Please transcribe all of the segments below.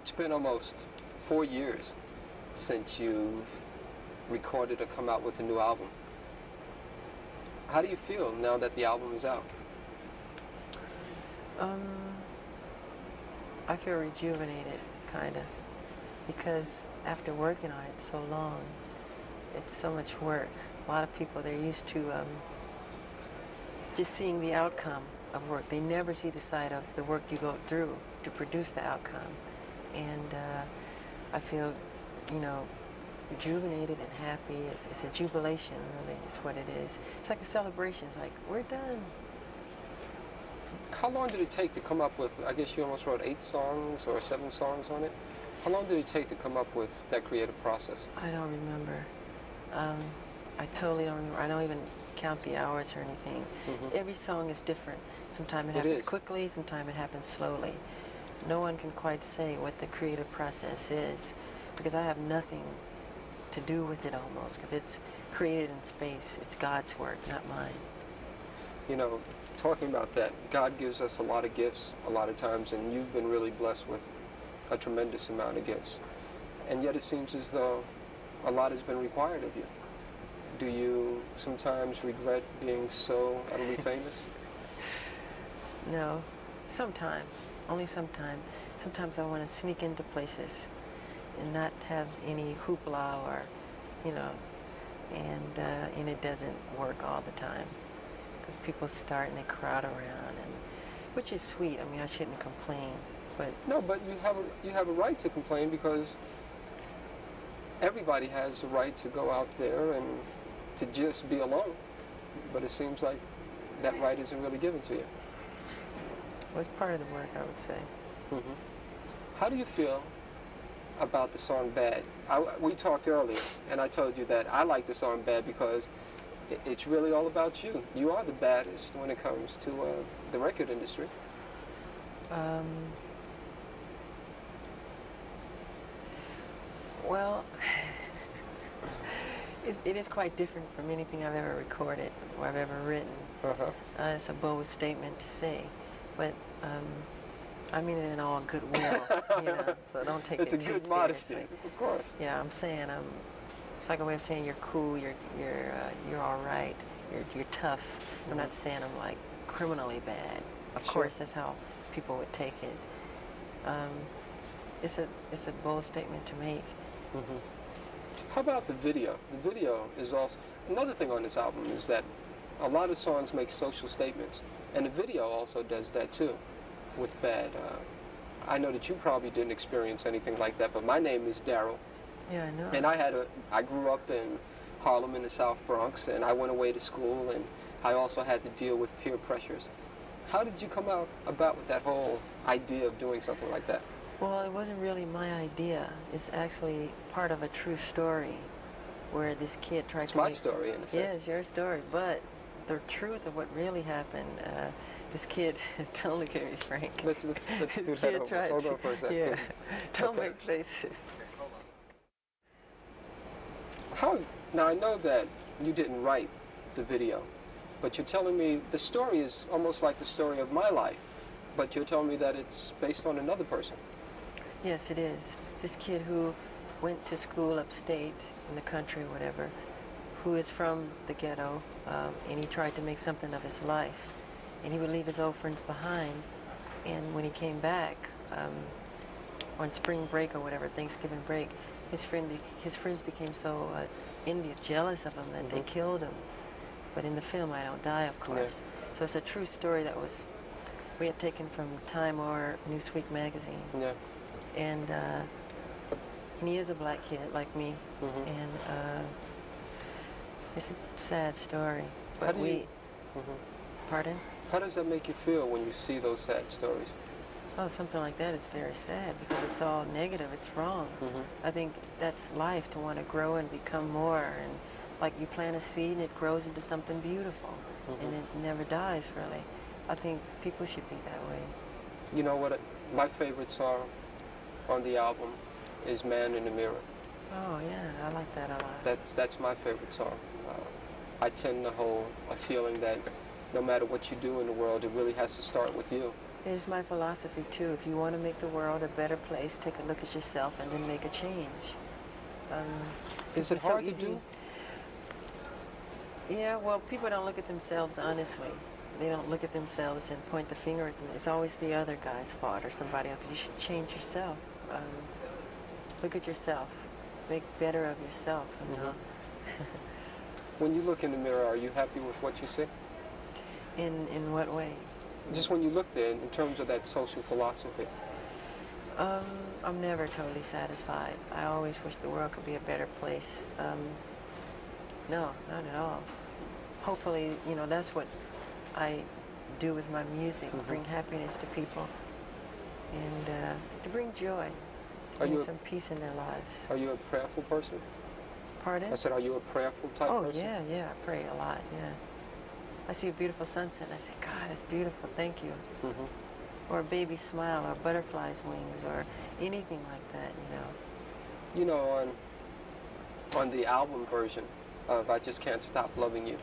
It's been almost 4 years since you've recorded or come out with a new album. How do you feel now that the album is out? I feel rejuvenated, kind of, because after working on it so long, it's so much work. A lot of people, they're used to just seeing the outcome of work. They never see the side of the work you go through to produce the outcome. And I feel, rejuvenated and happy. It's a jubilation, really, is what it is. It's like a celebration. It's like, we're done. How long did it take to come up with, I guess you almost wrote 8 songs or 7 songs on it? How long did it take to come up with that creative process? I don't remember. I totally don't remember. I don't even count the hours or anything. Every song is different. Sometimes it happens quickly, sometimes it happens slowly. No one can quite say what the creative process is, because I have nothing to do with it almost, because it's created in space. It's God's work, not mine. You know, talking about that, God gives us a lot of gifts a lot of times, and you've been really blessed with a tremendous amount of gifts. And yet it seems as though a lot has been required of you. Do you sometimes regret being so utterly famous? No, sometime, only sometime. Sometimes I want to sneak into places and not have any hoopla or, and it doesn't work all the time, because people start and they crowd around, and which is sweet. I mean, I shouldn't complain, but no, but you have a right to complain, because everybody has a right to go out there and to just be alone. But it seems like that right isn't really given to you. Well, it's part of the work, I would say. How do you feel about the song Bad? We talked earlier, and I told you that I like the song Bad because it's really all about you. You are the baddest when it comes to the record industry. Well, it is quite different from anything I've ever recorded or I've ever written. It's a bold statement to say, but I mean it in all goodwill, so don't take it too seriously. It's a good modesty, of course. Yeah, I'm saying it's like a way of saying you're cool, you're all right, you're tough. I'm not saying I'm like criminally bad. Of course, that's how people would take it. It's a bold statement to make. How about the video? The video is also another thing on this album, is that a lot of songs make social statements, and the video also does that too. With Bad, I know that you probably didn't experience anything like that, but my name is Daryl. Yeah, I know. And I grew up in Harlem in the South Bronx, and I went away to school, and I also had to deal with peer pressures. How did you come about with that whole idea of doing something like that? Well, it wasn't really my idea. It's actually part of a true story where this kid tried to It's my story, in a sense. Yeah, it's your story, but the truth of what really happened, this kid, don't look at me, Frank. Let's do that. Hold on for a second. Yeah, don't make faces. Now, I know that you didn't write the video, but you're telling me the story is almost like the story of my life, but you're telling me that it's based on another person. Yes, it is. This kid who went to school upstate in the country, whatever, who is from the ghetto, and he tried to make something of his life. And he would leave his old friends behind, and when he came back on spring break or whatever, Thanksgiving break, his friends became so envious, jealous of him that they killed him. But in the film, I don't die, of course. So it's a true story that we had taken from Time or Newsweek magazine. Yeah. And he is a black kid like me, and it's a sad story. But pardon? How does that make you feel when you see those sad stories? Oh, something like that is very sad, because it's all negative. It's wrong. I think that's life, to want to grow and become more. And like you plant a seed and it grows into something beautiful, and it never dies, really. I think people should be that way. You know what? My favorite song on the album is Man in the Mirror. Oh, yeah, I like that a lot. That's my favorite song. I tend to hold a feeling that no matter what you do in the world, it really has to start with you. It's my philosophy too. If you want to make the world a better place, take a look at yourself and then make a change. Um, Is it it's so hard to easy. do? Yeah, well, people don't look at themselves honestly. They don't look at themselves and point the finger at them. It's always the other guy's fault or somebody else. You should change yourself. Look at yourself. Make better of yourself, you know. When you look in the mirror, are you happy with what you see? In what way? Just when you look there, in terms of that social philosophy. I'm never totally satisfied. I always wish the world could be a better place. No, not at all. Hopefully, you know, that's what I do with my music, bring happiness to people and to bring joy and some peace in their lives. Are you a prayerful person? Pardon? I said, are you a prayerful type person? Oh, yeah, I pray a lot, yeah. I see a beautiful sunset and I say, God, it's beautiful, thank you. Or a baby smile, or butterfly's wings, or anything like that, you know. You know, on the album version of I Just Can't Stop Loving You,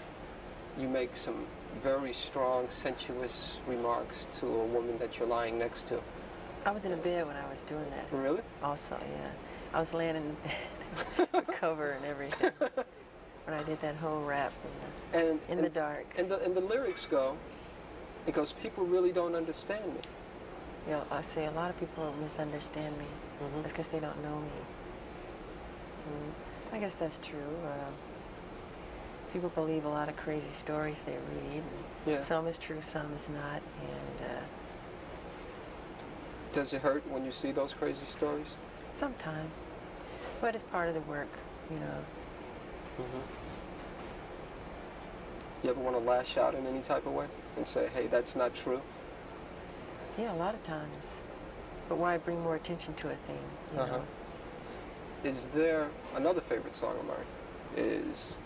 you make some very strong, sensuous remarks to a woman that you're lying next to. I was in a bed when I was doing that. Really? Also, yeah. I was laying in the bed, with cover and everything, when I did that whole rap in the dark. And the lyrics go, it goes, people really don't understand me. You know, I say a lot of people misunderstand me. That's because they don't know me. I guess that's true. People believe a lot of crazy stories they read. Yeah. Some is true, some is not. And does it hurt when you see those crazy stories? sometimes. But it's part of the work, you know. You ever want to lash out in any type of way and say, hey, that's not true? Yeah, a lot of times. But why bring more attention to a thing, you know? Is there another favorite song of mine? Is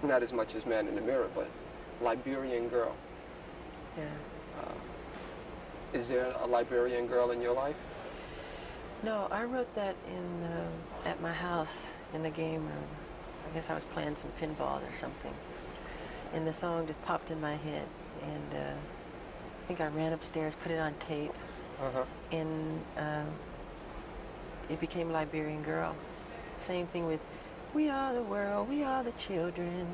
not as much as Man in the Mirror, but Liberian Girl. Yeah. Is there a Liberian girl in your life? No, I wrote that at my house in the game room. I guess I was playing some pinballs or something. And the song just popped in my head. And I think I ran upstairs, put it on tape. And it became Liberian Girl. Same thing with We Are the World, We Are the Children.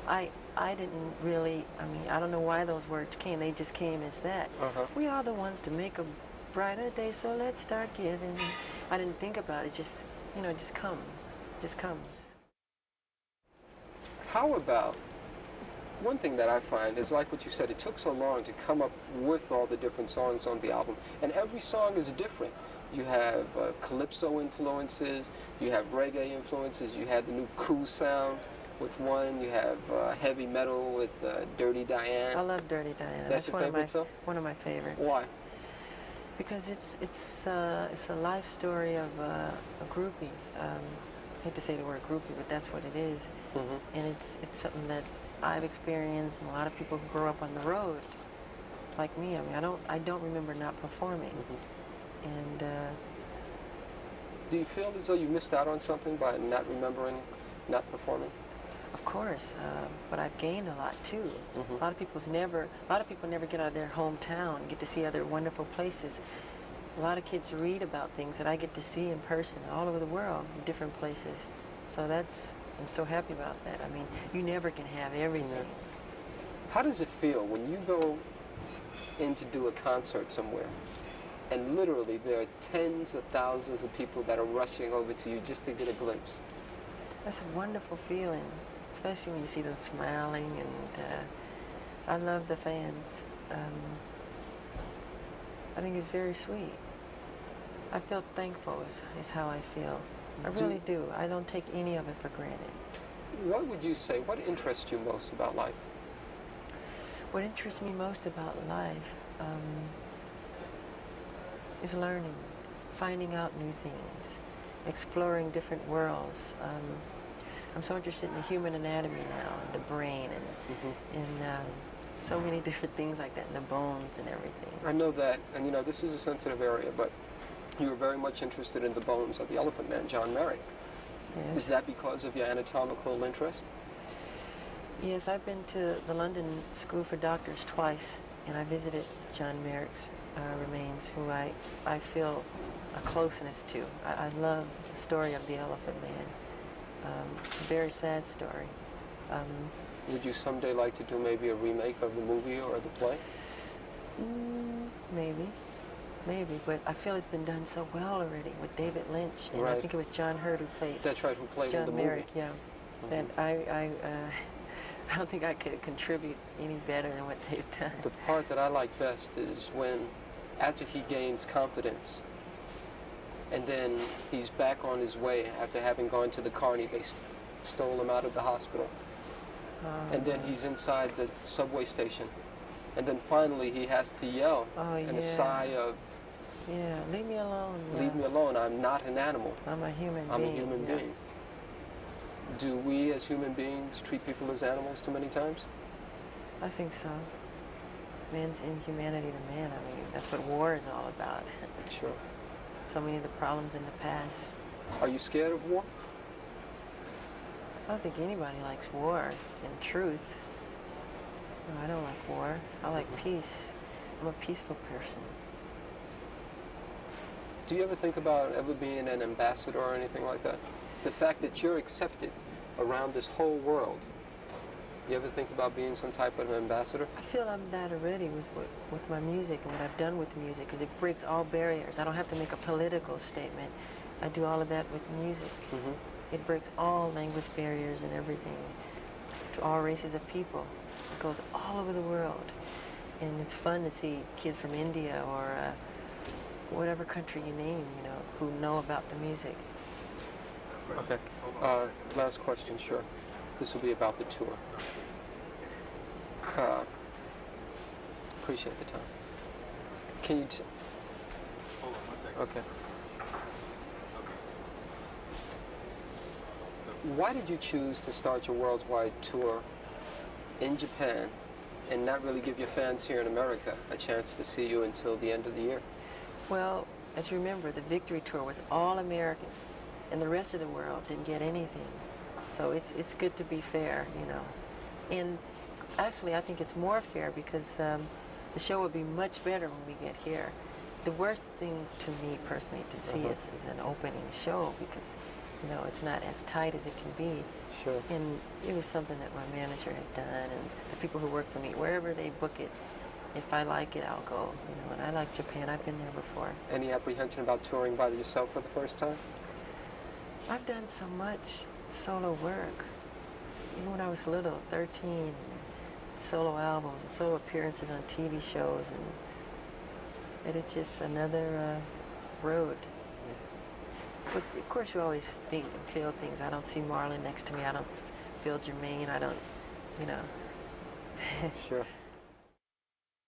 I didn't really, I mean, I don't know why those words came. They just came as that. We are the ones to make a brighter day, so let's start giving. I didn't think about it, just, you know, just comes. How about, one thing that I find is like what you said, it took so long to come up with all the different songs on the album, and every song is different. You have calypso influences, you have reggae influences, you have the new cool sound with one, you have heavy metal with Dirty Diane. I love Dirty Diane. That's your favorite song? One of my favorites. Why? Because it's a life story of a groupie. I hate to say the word groupie, but that's what it is. And it's something that I've experienced, and a lot of people who grow up on the road, like me. I mean, I don't remember not performing. And do you feel as though you missed out on something by not remembering, not performing? of course, but I've gained a lot too. A lot of people never get out of their hometown and get to see other wonderful places. A lot of kids read about things that I get to see in person all over the world, in different places. So I'm so happy about that. I mean, you never can have everything. How does it feel when you go in to do a concert somewhere and literally there are tens of thousands of people that are rushing over to you just to get a glimpse? That's a wonderful feeling, especially when you see them smiling, and I love the fans. I think it's very sweet. I feel thankful is how I feel. I really do. I don't take any of it for granted. What would you say, what interests you most about life? What interests me most about life is learning, finding out new things, exploring different worlds. I'm so interested in the human anatomy now, the brain, and so many different things like that, and the bones and everything. I know that, and you know, this is a sensitive area, but you were very much interested in the bones of the Elephant Man, John Merrick. Yes. Is that because of your anatomical interest? Yes, I've been to the London School for Doctors twice, and I visited John Merrick's remains, who I feel a closeness to. I love the story of the Elephant Man. It's a very sad story. Would you someday like to do maybe a remake of the movie or the play? Maybe, but I feel it's been done so well already with David Lynch, and I Right. think it was John Hurt who played That's right, who played in the John movie. Merrick, yeah. That I don't think I could contribute any better than what they've done. The part that I like best is when, after he gains confidence, and then he's back on his way after having gone to the carny, they stole him out of the hospital. And then he's inside the subway station. And then finally he has to yell in a sigh of, yeah, leave me alone. leave me alone, I'm not an animal. I'm a human being. I'm a human being. Do we as human beings treat people as animals too many times? I think so. Man's inhumanity to man, I mean, that's what war is all about. Sure. So many of the problems in the past. Are you scared of war? I don't think anybody likes war, in truth. No, I don't like war. I like peace. I'm a peaceful person. Do you ever think about ever being an ambassador or anything like that? The fact that you're accepted around this whole world. You ever think about being some type of ambassador? I feel I'm that already with my music and what I've done with music, because it breaks all barriers. I don't have to make a political statement. I do all of that with music. It breaks all language barriers and everything to all races of people. It goes all over the world. And it's fun to see kids from India or whatever country you name, you know, who know about the music. Okay. Last question, sure. This will be about the tour. Appreciate the time. Can you Hold on 1 second. okay. Why did you choose to start your worldwide tour in Japan and not really give your fans here in America a chance to see you until the end of the year? Well, as you remember, the Victory Tour was all American, and the rest of the world didn't get anything. So it's good to be fair, you know. And actually, I think it's more fair because the show would be much better when we get here. The worst thing to me personally to see is an opening show because, you know, it's not as tight as it can be. Sure. And it was something that my manager had done, and the people who work for me, wherever they book it, if I like it, I'll go. You know, and I like Japan. I've been there before. Any apprehension about touring by yourself for the first time? I've done so much solo work. Even when I was little, 13, solo albums, and solo appearances on TV shows, and it is just another road. But of course you always think and feel things. I don't see Marlon next to me. I don't feel Jermaine. I don't, you know. Sure.